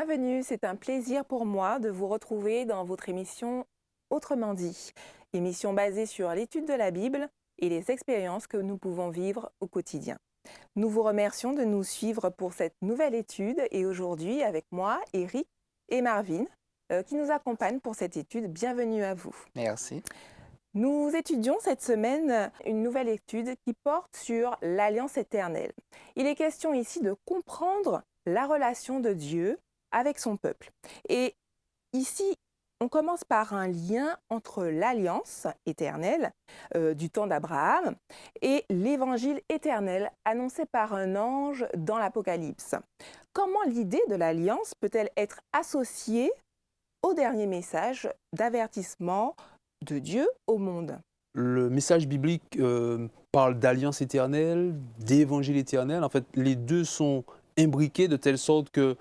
Bienvenue, c'est un plaisir pour moi de vous retrouver dans votre émission Autrement dit, émission basée sur l'étude de la Bible et les expériences que nous pouvons vivre au quotidien. Nous vous remercions de nous suivre pour cette nouvelle étude et aujourd'hui avec moi, Eric et Marvin, qui nous accompagnent pour cette étude. Bienvenue à vous. Merci. Nous étudions cette semaine une nouvelle étude qui porte sur l'alliance éternelle. Il est question ici de comprendre la relation de Dieu avec son peuple. Et ici, on commence par un lien entre l'alliance éternelle du temps d'Abraham et l'évangile éternel annoncé par un ange dans l'Apocalypse. Comment l'idée de l'alliance peut-elle être associée au dernier message d'avertissement de Dieu au monde? Le message biblique parle d'alliance éternelle, d'évangile éternel. En fait, les deux sont imbriqués de telle sorte que,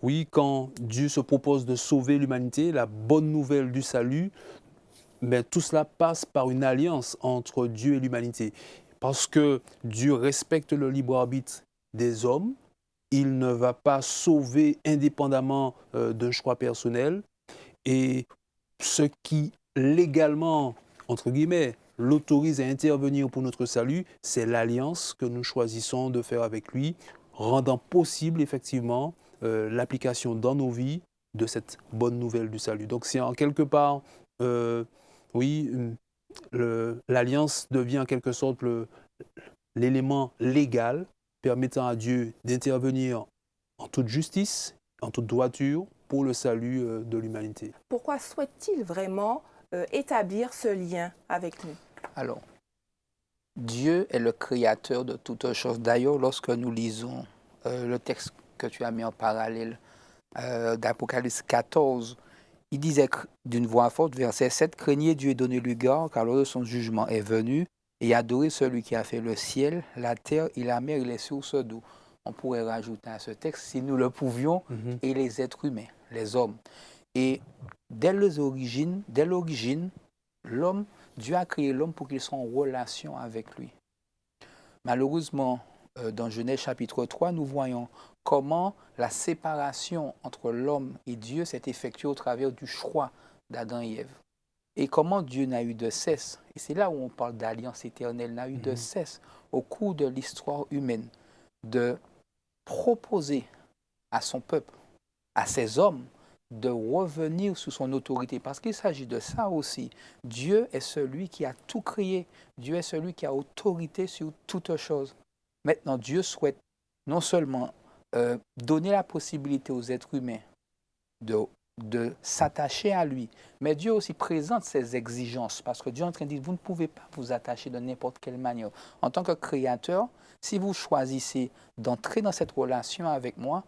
oui, quand Dieu se propose de sauver l'humanité, la bonne nouvelle du salut, mais tout cela passe par une alliance entre Dieu et l'humanité. Parce que Dieu respecte le libre arbitre des hommes, il ne va pas sauver indépendamment d'un choix personnel. Et ce qui légalement, entre guillemets, l'autorise à intervenir pour notre salut, c'est l'alliance que nous choisissons de faire avec lui, rendant possible effectivement l'application dans nos vies de cette bonne nouvelle du salut. Donc c'est en quelque part, oui, l'alliance devient en quelque sorte l'élément légal permettant à Dieu d'intervenir en toute justice, en toute droiture, pour le salut de l'humanité. Pourquoi souhaite-t-il vraiment établir ce lien avec nous? Alors, Dieu est le créateur de toutes choses. D'ailleurs, lorsque nous lisons le texte que tu as mis en parallèle d'Apocalypse 14, il disait d'une voix forte, verset 7, « Craignez Dieu et donnez-lui garde, car l'heure de son jugement est venue, et adorez celui qui a fait le ciel, la terre et la mer et les sources d'eau. » On pourrait rajouter à ce texte, si nous le pouvions, et les êtres humains, les hommes. Et dès l'origine, l'homme, Dieu a créé l'homme pour qu'il soit en relation avec lui. Malheureusement, dans Genèse chapitre 3, nous voyons comment la séparation entre l'homme et Dieu s'est effectuée au travers du choix d'Adam et Ève. Et comment Dieu n'a eu de cesse, et c'est là où on parle d'alliance éternelle, n'a eu de cesse au cours de l'histoire humaine de proposer à son peuple, à ses hommes, de revenir sous son autorité. Parce qu'il s'agit de ça aussi. Dieu est celui qui a tout créé. Dieu est celui qui a autorité sur toutes choses. Maintenant, Dieu souhaite non seulement donner la possibilité aux êtres humains de s'attacher à lui, mais Dieu aussi présente ses exigences. Parce que Dieu est en train de dire, vous ne pouvez pas vous attacher de n'importe quelle manière. En tant que créateur, si vous choisissez d'entrer dans cette relation avec moi,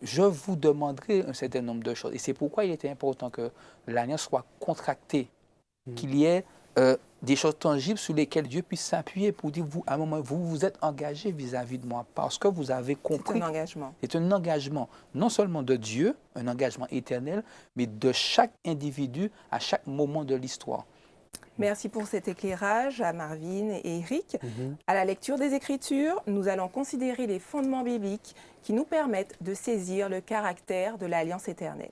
je vous demanderai un certain nombre de choses. Et c'est pourquoi il était important que l'alliance soit contractée, qu'il y ait des choses tangibles sur lesquelles Dieu puisse s'appuyer pour dire, vous, à un moment, vous vous êtes engagé vis-à-vis de moi parce que vous avez compris. C'est un engagement. C'est un engagement, non seulement de Dieu, un engagement éternel, mais de chaque individu à chaque moment de l'histoire. Merci pour cet éclairage à Marvin et Eric. À la lecture des Écritures, nous allons considérer les fondements bibliques qui nous permettent de saisir le caractère de l'Alliance éternelle.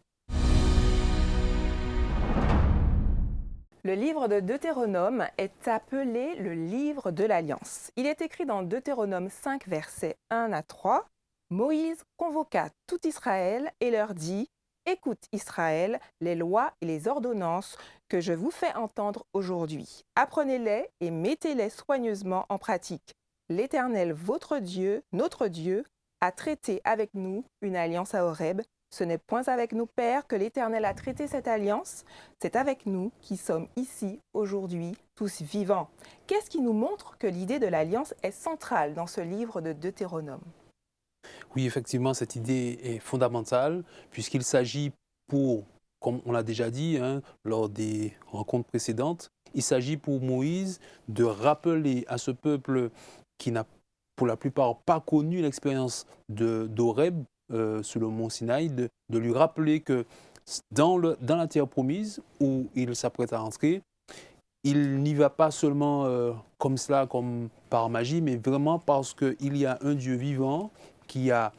Le livre de Deutéronome est appelé le livre de l'Alliance. Il est écrit dans Deutéronome 5, versets 1 à 3. Moïse convoqua tout Israël et leur dit: « Écoute Israël, les lois et les ordonnances que je vous fais entendre aujourd'hui. Apprenez-les et mettez-les soigneusement en pratique. L'Éternel, votre Dieu, notre Dieu, a traité avec nous une alliance à Horeb. Ce n'est point avec nos pères que l'Éternel a traité cette alliance, c'est avec nous qui sommes ici aujourd'hui, tous vivants. » Qu'est-ce qui nous montre que l'idée de l'alliance est centrale dans ce livre de Deutéronome? Oui, effectivement, cette idée est fondamentale puisqu'il s'agit pour, comme on l'a déjà dit lors des rencontres précédentes, il s'agit pour Moïse de rappeler à ce peuple qui n'a pour la plupart pas connu l'expérience d'Horeb sur le mont Sinaï, de lui rappeler que dans la terre promise où il s'apprête à entrer, il n'y va pas seulement comme cela, comme par magie, mais vraiment parce qu'il y a un Dieu vivant qui a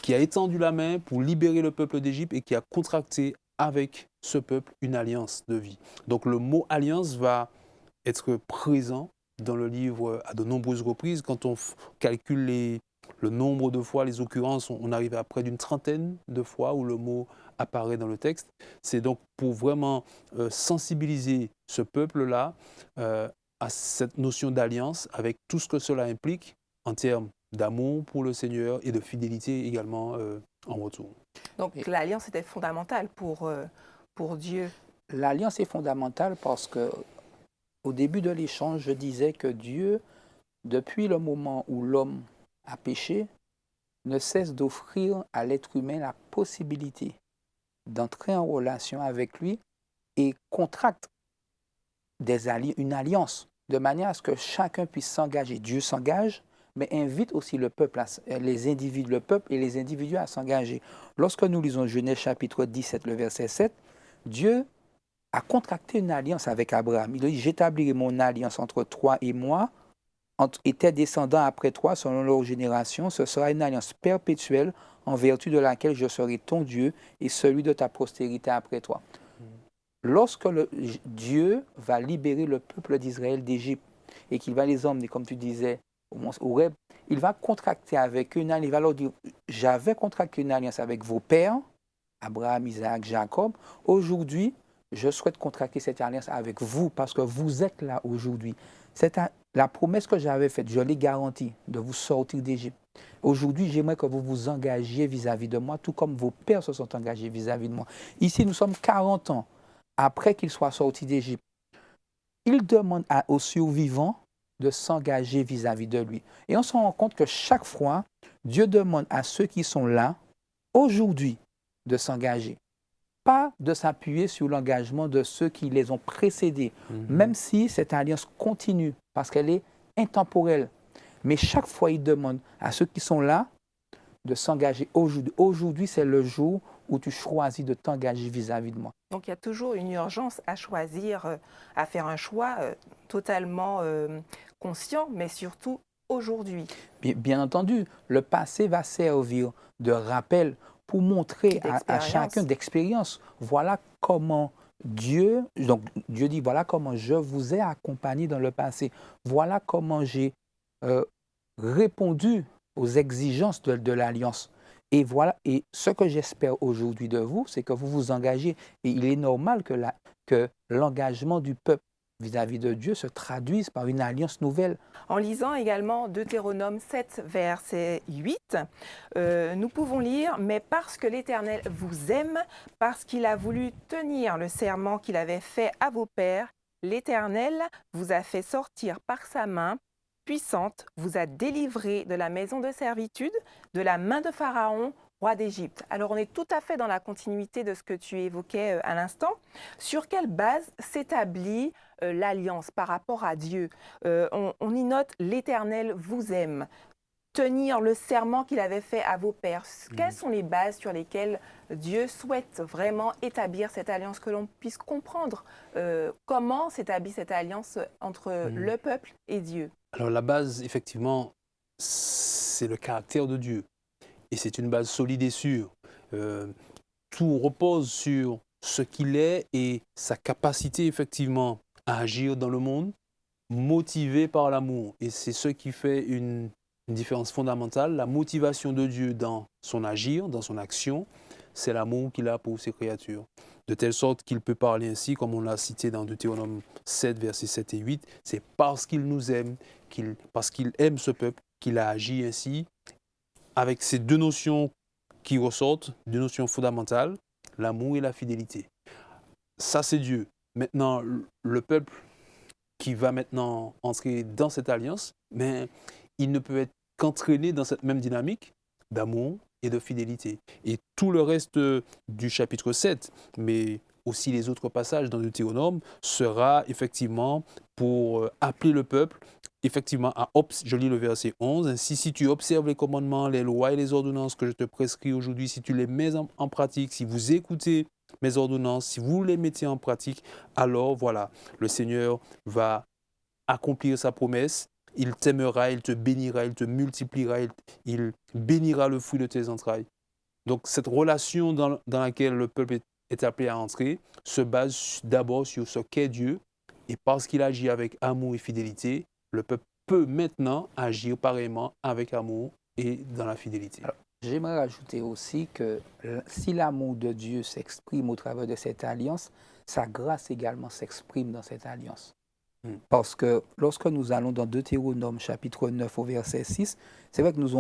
qui a étendu la main pour libérer le peuple d'Égypte et qui a contracté avec ce peuple une alliance de vie. Donc le mot alliance va être présent dans le livre à de nombreuses reprises. Quand on calcule le nombre de fois, les occurrences, on arrive à près d'une trentaine de fois où le mot apparaît dans le texte. C'est donc pour vraiment sensibiliser ce peuple-là à cette notion d'alliance avec tout ce que cela implique en termes d'amour pour le Seigneur et de fidélité également en retour. Donc l'alliance était fondamentale pour Dieu. L'alliance est fondamentale parce que au début de l'échange, je disais que Dieu, depuis le moment où l'homme a péché, ne cesse d'offrir à l'être humain la possibilité d'entrer en relation avec lui et contracte une alliance de manière à ce que chacun puisse s'engager. Dieu s'engage, mais invite aussi le peuple, le peuple et les individus à s'engager. Lorsque nous lisons Genèse chapitre 17, le verset 7, Dieu a contracté une alliance avec Abraham. Il dit, j'établirai mon alliance entre toi et moi, et tes descendants après toi, selon leur génération. Ce sera une alliance perpétuelle en vertu de laquelle je serai ton Dieu et celui de ta postérité après toi. Lorsque Dieu va libérer le peuple d'Israël d'Égypte et qu'il va les emmener, comme tu disais, au mont Horeb, il va contracter avec eux une alliance. Il va leur dire, j'avais contracté une alliance avec vos pères, Abraham, Isaac, Jacob. Aujourd'hui, je souhaite contracter cette alliance avec vous parce que vous êtes là aujourd'hui. La promesse que j'avais faite, je l'ai garantie de vous sortir d'Égypte. Aujourd'hui, j'aimerais que vous vous engagiez vis-à-vis de moi, tout comme vos pères se sont engagés vis-à-vis de moi. Ici, nous sommes 40 ans après qu'ils soient sortis d'Égypte. Il demande aux survivants de s'engager vis-à-vis de lui. Et on se rend compte que chaque fois, Dieu demande à ceux qui sont là, aujourd'hui, de s'engager. Pas de s'appuyer sur l'engagement de ceux qui les ont précédés, même si cette alliance continue, parce qu'elle est intemporelle. Mais chaque fois, il demande à ceux qui sont là de s'engager aujourd'hui. Aujourd'hui, c'est le jour où tu choisis de t'engager vis-à-vis de moi. Donc il y a toujours une urgence à choisir, à faire un choix totalement conscient, mais surtout aujourd'hui. Bien entendu, le passé va servir de rappel pour montrer à chacun d'expérience. Voilà comment Dieu dit, voilà comment je vous ai accompagné dans le passé. Voilà comment j'ai répondu aux exigences de l'Alliance. Et voilà, et ce que j'espère aujourd'hui de vous, c'est que vous vous engagez. Et il est normal que l'engagement du peuple vis-à-vis de Dieu se traduise par une alliance nouvelle. En lisant également Deutéronome 7, verset 8, nous pouvons lire « Mais parce que l'Éternel vous aime, parce qu'il a voulu tenir le serment qu'il avait fait à vos pères, l'Éternel vous a fait sortir par sa main puissante, vous a délivré de la maison de servitude, de la main de Pharaon, roi d'Égypte. » Alors on est tout à fait dans la continuité de ce que tu évoquais à l'instant. Sur quelle base s'établit l'alliance par rapport à Dieu? On y note « l'Éternel vous aime ». Tenir le serment qu'il avait fait à vos pères. Quelles sont les bases sur lesquelles Dieu souhaite vraiment établir cette alliance, que l'on puisse comprendre comment s'établit cette alliance entre le peuple et Dieu? Alors la base, effectivement, c'est le caractère de Dieu. Et c'est une base solide et sûre. Tout repose sur ce qu'il est et sa capacité, effectivement, à agir dans le monde, motivé par l'amour. Et c'est ce qui fait une différence fondamentale. La motivation de Dieu dans son agir, dans son action, c'est l'amour qu'il a pour ses créatures. De telle sorte qu'il peut parler ainsi, comme on l'a cité dans Deutéronome 7, versets 7 et 8, c'est parce qu'il nous aime, parce qu'il aime ce peuple, qu'il a agi ainsi, avec ces deux notions qui ressortent, deux notions fondamentales, l'amour et la fidélité. Ça, c'est Dieu. Maintenant, le peuple qui va maintenant entrer dans cette alliance, mais il ne peut être qu'entraîné dans cette même dynamique d'amour et de fidélité. Et tout le reste du chapitre 7, mais aussi les autres passages dans Deutéronome, sera effectivement pour appeler le peuple, effectivement, je lis le verset 11, « Ainsi, si tu observes les commandements, les lois et les ordonnances que je te prescris aujourd'hui, si tu les mets en pratique, si vous écoutez mes ordonnances, si vous les mettez en pratique, alors voilà, le Seigneur va accomplir sa promesse il t'aimera, il te bénira, il te multipliera, il bénira le fruit de tes entrailles. Donc cette relation dans laquelle le peuple est appelé à entrer se base d'abord sur ce qu'est Dieu. Et parce qu'il agit avec amour et fidélité, le peuple peut maintenant agir pareillement avec amour et dans la fidélité. Alors, j'aimerais rajouter aussi que si l'amour de Dieu s'exprime au travers de cette alliance, sa grâce également s'exprime dans cette alliance. Parce que lorsque nous allons dans Deutéronome chapitre 9 au verset 6, c'est vrai que nous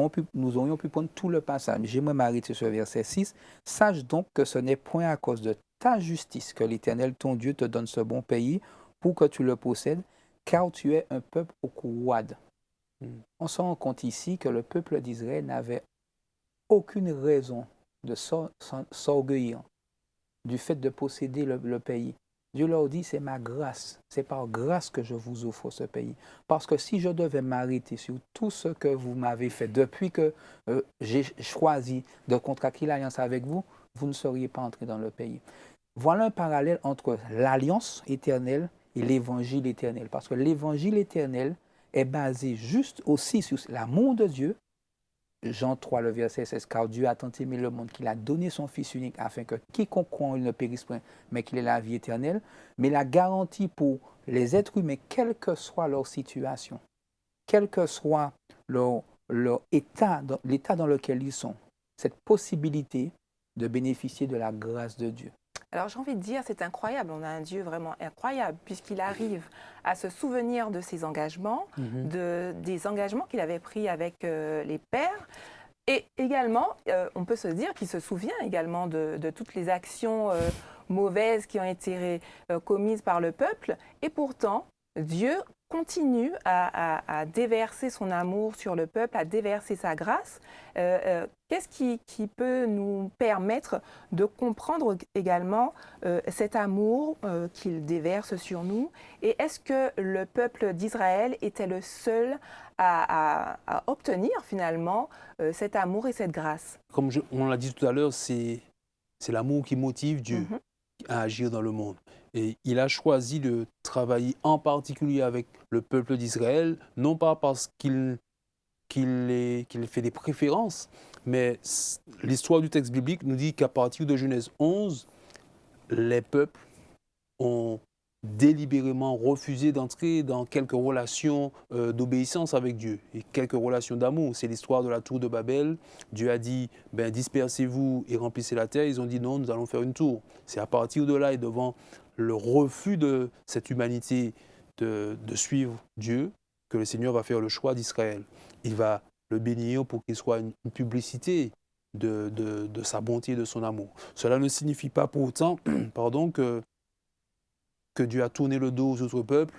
aurions pu prendre tout le passage. J'aimerais m'arrêter sur le verset 6. Sache donc que ce n'est point à cause de ta justice que l'Éternel ton Dieu te donne ce bon pays pour que tu le possèdes, car tu es un peuple au cou roide. On se rend compte ici que le peuple d'Israël n'avait aucune raison de s'orgueillir du fait de posséder le pays. Dieu leur dit, c'est ma grâce, c'est par grâce que je vous offre ce pays. Parce que si je devais m'arrêter sur tout ce que vous m'avez fait depuis que j'ai choisi de contracter l'alliance avec vous, vous ne seriez pas entrés dans le pays. Voilà un parallèle entre l'alliance éternelle et l'évangile éternel. Parce que l'évangile éternel est basé juste aussi sur l'amour de Dieu. Jean 3, le verset 16, car Dieu a tant aimé le monde qu'il a donné son Fils unique afin que quiconque croit en lui ne périsse point, mais qu'il ait la vie éternelle. Mais la garantie pour les êtres humains, quelle que soit leur situation, quel que soit leur état, l'état dans lequel ils sont, cette possibilité de bénéficier de la grâce de Dieu. Alors j'ai envie de dire, c'est incroyable, on a un Dieu vraiment incroyable, puisqu'il arrive à se souvenir de ses engagements, des engagements qu'il avait pris avec les pères. Et également, on peut se dire qu'il se souvient également de toutes les actions mauvaises qui ont été commises par le peuple. Et pourtant, Dieu continue à déverser son amour sur le peuple, à déverser sa grâce. Qu'est-ce qui peut nous permettre de comprendre également cet amour qu'il déverse sur nous? Et est-ce que le peuple d'Israël était le seul à obtenir finalement cet amour et cette grâce? Comme on l'a dit tout à l'heure, c'est l'amour qui motive Dieu à agir dans le monde. Et il a choisi de travailler en particulier avec le peuple d'Israël, non pas parce qu'il fait des préférences, mais l'histoire du texte biblique nous dit qu'à partir de Genèse 11, les peuples ont délibérément refusé d'entrer dans quelques relations d'obéissance avec Dieu et quelques relations d'amour. C'est l'histoire de la tour de Babel. Dieu a dit, dispersez-vous et remplissez la terre. Ils ont dit non, nous allons faire une tour. C'est à partir de là et devant le refus de cette humanité de suivre Dieu que le Seigneur va faire le choix d'Israël. Il va le bénir pour qu'il soit une publicité de sa bonté et de son amour. Cela ne signifie pas pour autant que Dieu a tourné le dos aux autres peuples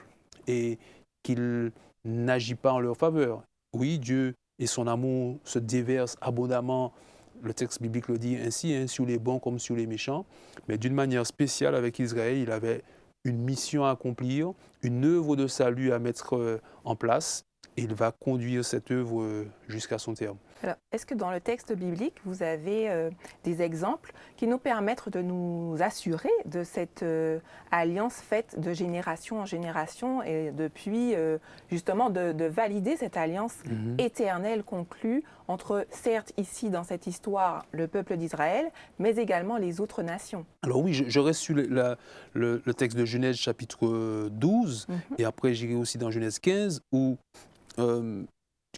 et qu'il n'agit pas en leur faveur. Oui, Dieu et son amour se déversent abondamment, le texte biblique le dit ainsi, sur les bons comme sur les méchants, mais d'une manière spéciale avec Israël, il avait une mission à accomplir, une œuvre de salut à mettre en place, et il va conduire cette œuvre jusqu'à son terme. Alors, est-ce que dans le texte biblique, vous avez des exemples qui nous permettent de nous assurer de cette alliance faite de génération en génération et depuis justement de valider cette alliance éternelle conclue entre, certes ici dans cette histoire, le peuple d'Israël, mais également les autres nations? Alors oui, je reste sur le texte de Genèse chapitre 12 et après j'irai aussi dans Genèse 15 où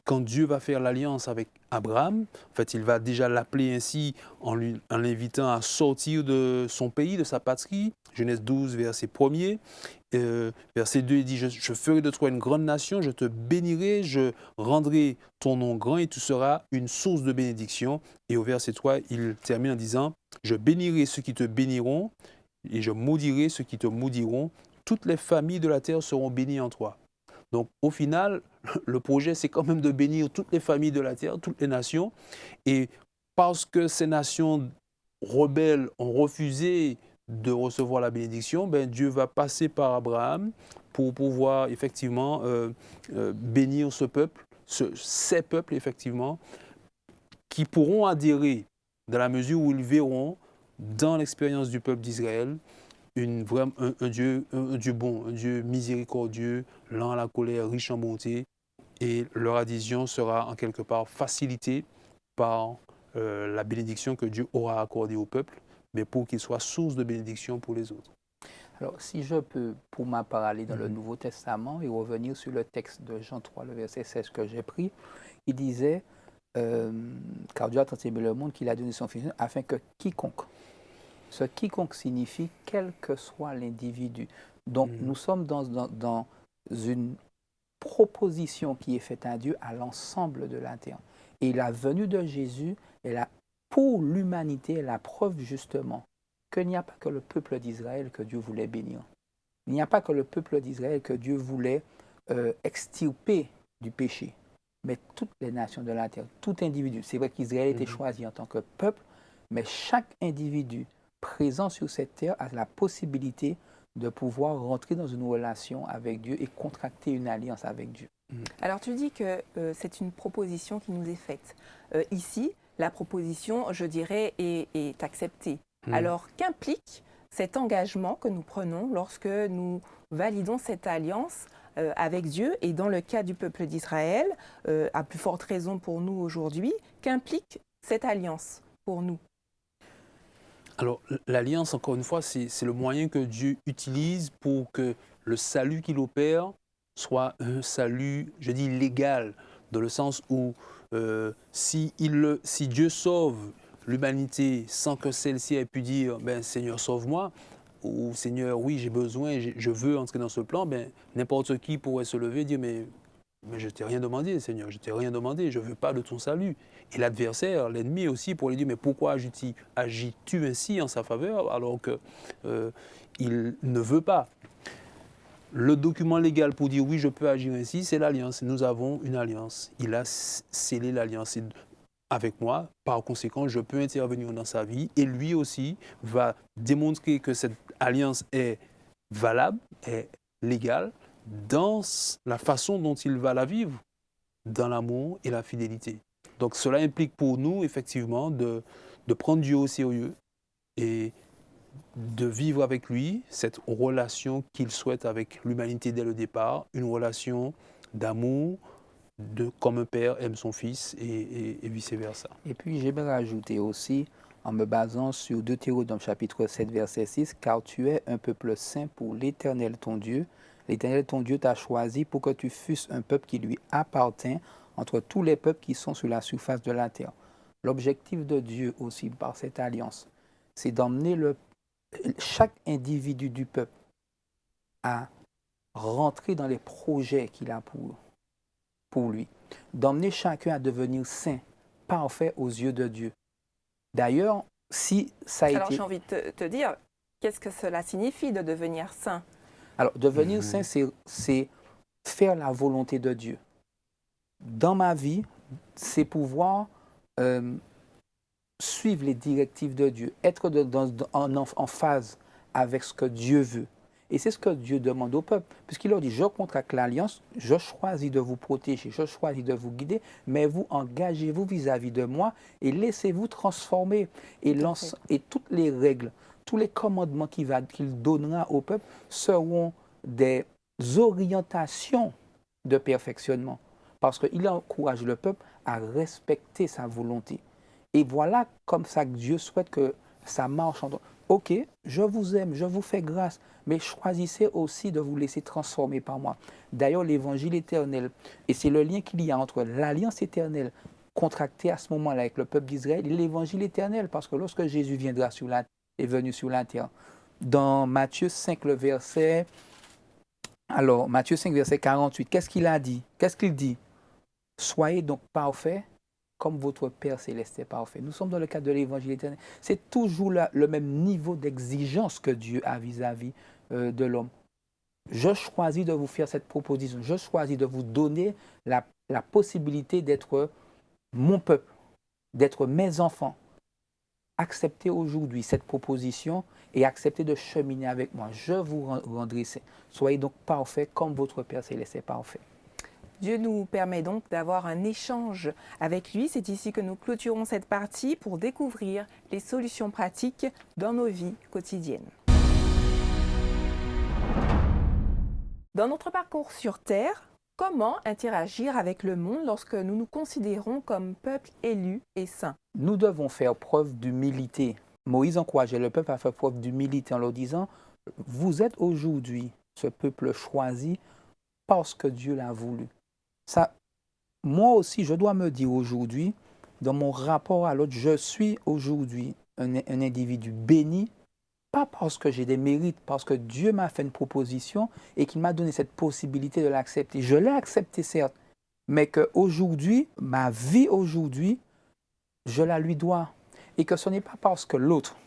quand Dieu va faire l'alliance avec Abraham, en fait, il va déjà l'appeler ainsi en l'invitant à sortir de son pays, de sa patrie. Genèse 12, verset 1er. Verset 2, il dit, je ferai de toi une grande nation, je te bénirai, je rendrai ton nom grand et tu seras une source de bénédiction. Et au verset 3, il termine en disant, je bénirai ceux qui te béniront et je maudirai ceux qui te maudiront. Toutes les familles de la terre seront bénies en toi. Donc, au final, le projet, c'est quand même de bénir toutes les familles de la terre, toutes les nations. Et parce que ces nations rebelles ont refusé de recevoir la bénédiction, Dieu va passer par Abraham pour pouvoir effectivement bénir ce peuple, ces peuples, effectivement, qui pourront adhérer dans la mesure où ils verront dans l'expérience du peuple d'Israël un Dieu bon, un Dieu miséricordieux, lent à la colère, riche en bonté, et leur adhésion sera en quelque part facilitée par la bénédiction que Dieu aura accordée au peuple, mais pour qu'il soit source de bénédiction pour les autres. Alors, si je peux, pour ma part, aller dans le Mhm. Nouveau Testament et revenir sur le texte de Jean 3, le verset 16 que j'ai pris, il disait, car Dieu a tant aimé le monde qu'il a donné son Fils, afin que quiconque, ce quiconque signifie quel que soit l'individu. Donc, Mhm. nous sommes dans une proposition qui est faite à Dieu à l'ensemble de la terre. Et la venue de Jésus est là pour l'humanité, est la preuve justement qu'il n'y a pas que le peuple d'Israël que Dieu voulait bénir. Il n'y a pas que le peuple d'Israël que Dieu voulait extirper du péché, mais toutes les nations de la terre, tout individu. C'est vrai qu'Israël était choisi en tant que peuple, mais chaque individu présent sur cette terre a la possibilité de pouvoir rentrer dans une relation avec Dieu et contracter une alliance avec Dieu. Alors tu dis que c'est une proposition qui nous est faite. Ici, la proposition, je dirais, est acceptée. Alors qu'implique cet engagement que nous prenons lorsque nous validons cette alliance avec Dieu et dans le cas du peuple d'Israël, à plus forte raison pour nous aujourd'hui, qu'implique cette alliance pour nous? Alors, l'alliance, encore une fois, c'est le moyen que Dieu utilise pour que le salut qu'il opère soit un salut, je dis, légal, dans le sens où si Dieu sauve l'humanité sans que celle-ci ait pu dire ben, « Seigneur, sauve-moi », ou « Seigneur, oui, j'ai besoin, je veux entrer dans ce plan », ben, n'importe qui pourrait se lever et dire « Mais je ne t'ai rien demandé, Seigneur, je ne t'ai rien demandé, je ne veux pas de ton salut. » Et l'adversaire, l'ennemi aussi, pour lui dire, mais pourquoi agis-tu ainsi en sa faveur alors qu'il ne veut pas? Le document légal pour dire oui, je peux agir ainsi, c'est l'alliance. Nous avons une alliance. Il a scellé l'alliance avec moi. Par conséquent, je peux intervenir dans sa vie et lui aussi va démontrer que cette alliance est valable, est légale dans la façon dont il va la vivre, dans l'amour et la fidélité. Donc cela implique pour nous, effectivement, de prendre Dieu au sérieux et de vivre avec lui cette relation qu'il souhaite avec l'humanité dès le départ, une relation d'amour, comme un père aime son fils et vice-versa. Et puis j'aimerais rajouter aussi, en me basant sur Deutéronome chapitre 7, verset 6, « Car tu es un peuple saint pour l'Éternel ton Dieu. L'Éternel ton Dieu t'a choisi pour que tu fusses un peuple qui lui appartient entre tous les peuples qui sont sur la surface de la terre. » L'objectif de Dieu aussi par cette alliance, c'est d'emmener chaque individu du peuple à rentrer dans les projets qu'il a pour lui, d'emmener chacun à devenir saint, parfait aux yeux de Dieu. D'ailleurs, si ça a Alors été... j'ai envie de te dire, qu'est-ce que cela signifie de devenir saint? Alors, devenir saint, c'est faire la volonté de Dieu. Dans ma vie, c'est pouvoir suivre les directives de Dieu, être en phase avec ce que Dieu veut. Et c'est ce que Dieu demande au peuple, puisqu'il leur dit, je contracte l'alliance, je choisis de vous protéger, je choisis de vous guider, mais vous engagez-vous vis-à-vis de moi et laissez-vous transformer. Et toutes les règles, tous les commandements qu'il donnera au peuple seront des orientations de perfectionnement, parce qu'il encourage le peuple à respecter sa volonté. Et voilà comme ça que Dieu souhaite que ça marche. Ok, je vous aime, je vous fais grâce, mais choisissez aussi de vous laisser transformer par moi. D'ailleurs, l'évangile éternel, et c'est le lien qu'il y a entre l'alliance éternelle contractée à ce moment-là avec le peuple d'Israël et l'évangile éternel, parce que lorsque Jésus viendra est venu sur la terre, dans Matthieu 5, Matthieu 5, verset 48, qu'est-ce qu'il a dit? Qu'est-ce qu'il dit? Soyez donc parfaits comme votre Père Céleste est parfait. Nous sommes dans le cadre de l'évangile éternel. C'est toujours le même niveau d'exigence que Dieu a vis-à-vis de l'homme. Je choisis de vous faire cette proposition. Je choisis de vous donner la possibilité d'être mon peuple, d'être mes enfants. Acceptez aujourd'hui cette proposition et acceptez de cheminer avec moi. Je vous rendrai saint. Soyez donc parfaits comme votre Père Céleste est parfait. Dieu nous permet donc d'avoir un échange avec lui. C'est ici que nous clôturons cette partie pour découvrir les solutions pratiques dans nos vies quotidiennes. Dans notre parcours sur Terre, Comment interagir avec le monde lorsque nous nous considérons comme peuple élu et saint? Nous devons faire preuve d'humilité. Moïse encourageait le peuple à faire preuve d'humilité en leur disant, vous êtes aujourd'hui ce peuple choisi parce que Dieu l'a voulu. Ça, moi aussi, je dois me dire aujourd'hui, dans mon rapport à l'autre, je suis aujourd'hui un individu béni, pas parce que j'ai des mérites, parce que Dieu m'a fait une proposition et qu'il m'a donné cette possibilité de l'accepter. Je l'ai accepté, certes, mais qu'aujourd'hui, ma vie aujourd'hui, je la lui dois. Et que ce n'est pas parce que l'autre,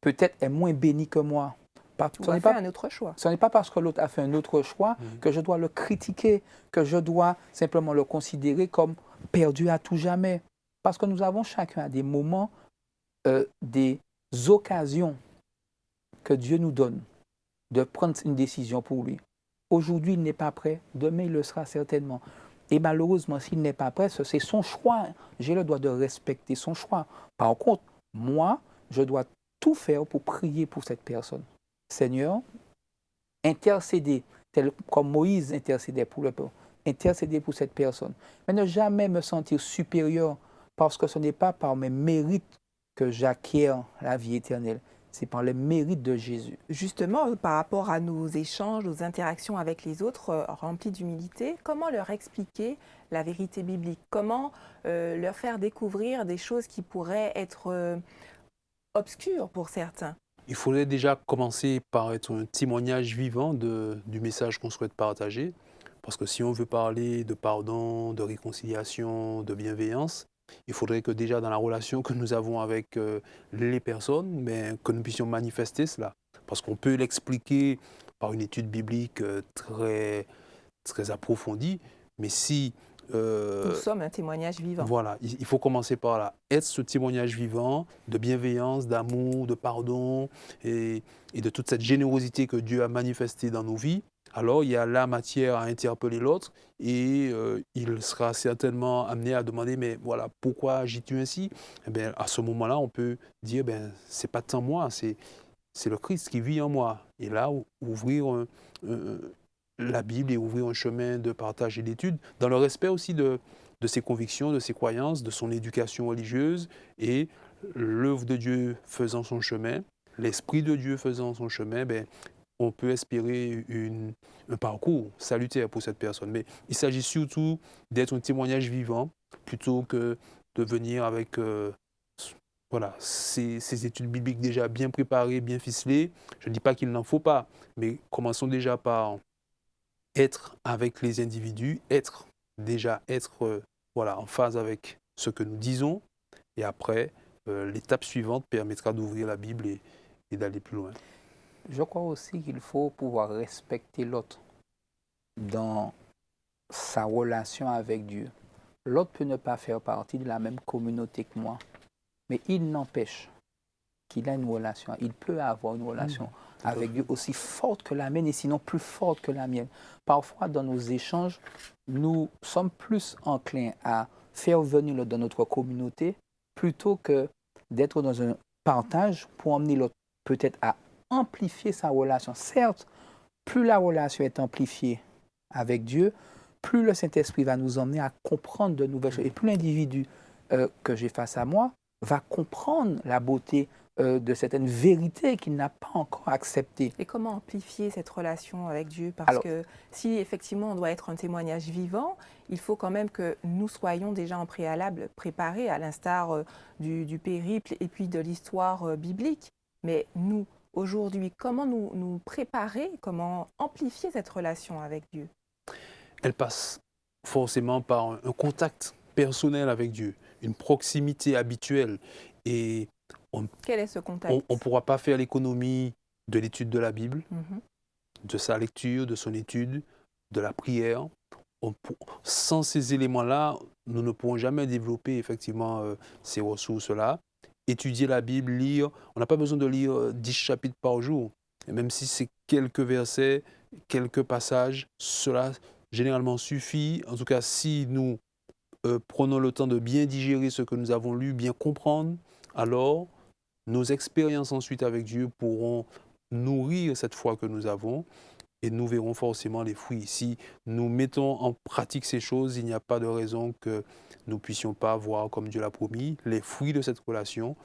peut-être, est moins béni que moi. Ou a fait un autre choix. Ce n'est pas parce que l'autre a fait un autre choix que je dois le critiquer, que je dois simplement le considérer comme perdu à tout jamais. Parce que nous avons chacun à des moments, des occasions que Dieu nous donne de prendre une décision pour lui. Aujourd'hui, il n'est pas prêt, demain, il le sera certainement. Et malheureusement, s'il n'est pas prêt, c'est son choix. J'ai le droit de respecter son choix. Par contre, moi, je dois tout faire pour prier pour cette personne. Seigneur, intercéder, tel comme Moïse intercédait pour le peuple, intercéder pour cette personne. Mais ne jamais me sentir supérieur parce que ce n'est pas par mes mérites que j'acquiers la vie éternelle. C'est par les mérites de Jésus. Justement, par rapport à nos échanges, nos interactions avec les autres remplies d'humilité, comment leur expliquer la vérité biblique? Comment leur faire découvrir des choses qui pourraient être obscures pour certains? Il faudrait déjà commencer par être un témoignage vivant du message qu'on souhaite partager. Parce que si on veut parler de pardon, de réconciliation, de bienveillance, il faudrait que déjà dans la relation que nous avons avec les personnes, mais que nous puissions manifester cela. Parce qu'on peut l'expliquer par une étude biblique très, très approfondie, mais si... Nous sommes un témoignage vivant. Voilà, il faut commencer par là. Être ce témoignage vivant de bienveillance, d'amour, de pardon et de toute cette générosité que Dieu a manifestée dans nos vies. Alors, il y a la matière à interpeller l'autre et il sera certainement amené à demander, mais voilà, pourquoi agis-tu ainsi? Eh bien, à ce moment-là, on peut dire, c'est pas tant moi, c'est le Christ qui vit en moi. Et là, ouvrir la Bible et ouvrir un chemin de partage et d'étude, dans le respect aussi de ses convictions, de ses croyances, de son éducation religieuse et l'œuvre de Dieu faisant son chemin, l'Esprit de Dieu faisant son chemin, on peut espérer un parcours salutaire pour cette personne. Mais il s'agit surtout d'être un témoignage vivant plutôt que de venir avec voilà, ces études bibliques déjà bien préparées, bien ficelées. Je ne dis pas qu'il n'en faut pas, mais commençons déjà par être avec les individus, être voilà, en phase avec ce que nous disons. Et après, l'étape suivante permettra d'ouvrir la Bible et d'aller plus loin. Je crois aussi qu'il faut pouvoir respecter l'autre dans sa relation avec Dieu. L'autre peut ne pas faire partie de la même communauté que moi, mais il n'empêche qu'il a une relation, il peut avoir une relation avec Dieu aussi forte que la mienne et sinon plus forte que la mienne. Parfois, dans nos échanges, nous sommes plus enclins à faire venir l'autre dans notre communauté plutôt que d'être dans un partage pour emmener l'autre peut-être à amplifier sa relation. Certes, plus la relation est amplifiée avec Dieu, plus le Saint-Esprit va nous emmener à comprendre de nouvelles choses. Et plus l'individu que j'ai face à moi va comprendre la beauté de certaines vérités qu'il n'a pas encore acceptées. Et comment amplifier cette relation avec Dieu? Parce que si effectivement on doit être un témoignage vivant, il faut quand même que nous soyons déjà en préalable préparés, à l'instar du périple et puis de l'histoire biblique. Mais nous, aujourd'hui, comment nous préparer, comment amplifier cette relation avec Dieu? Elle passe forcément par un contact personnel avec Dieu, une proximité habituelle. Et quel est ce contact? On ne pourra pas faire l'économie de l'étude de la Bible, de sa lecture, de son étude, de la prière. Sans ces éléments-là, nous ne pourrons jamais développer effectivement ces ressources-là. Étudier la Bible, lire, on n'a pas besoin de lire 10 chapitres par jour. Et même si c'est quelques versets, quelques passages, cela généralement suffit. En tout cas, si nous prenons le temps de bien digérer ce que nous avons lu, bien comprendre, alors nos expériences ensuite avec Dieu pourront nourrir cette foi que nous avons et nous verrons forcément les fruits. Si nous mettons en pratique ces choses, il n'y a pas de raison que nous ne puissions pas voir, comme Dieu l'a promis, les fruits de cette relation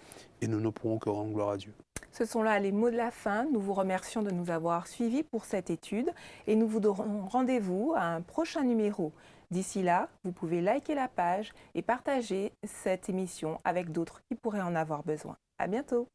et nous ne pourrons que rendre gloire à Dieu. Ce sont là les mots de la fin. Nous vous remercions de nous avoir suivis pour cette étude et nous vous donnons rendez-vous à un prochain numéro. D'ici là, vous pouvez liker la page et partager cette émission avec d'autres qui pourraient en avoir besoin. À bientôt!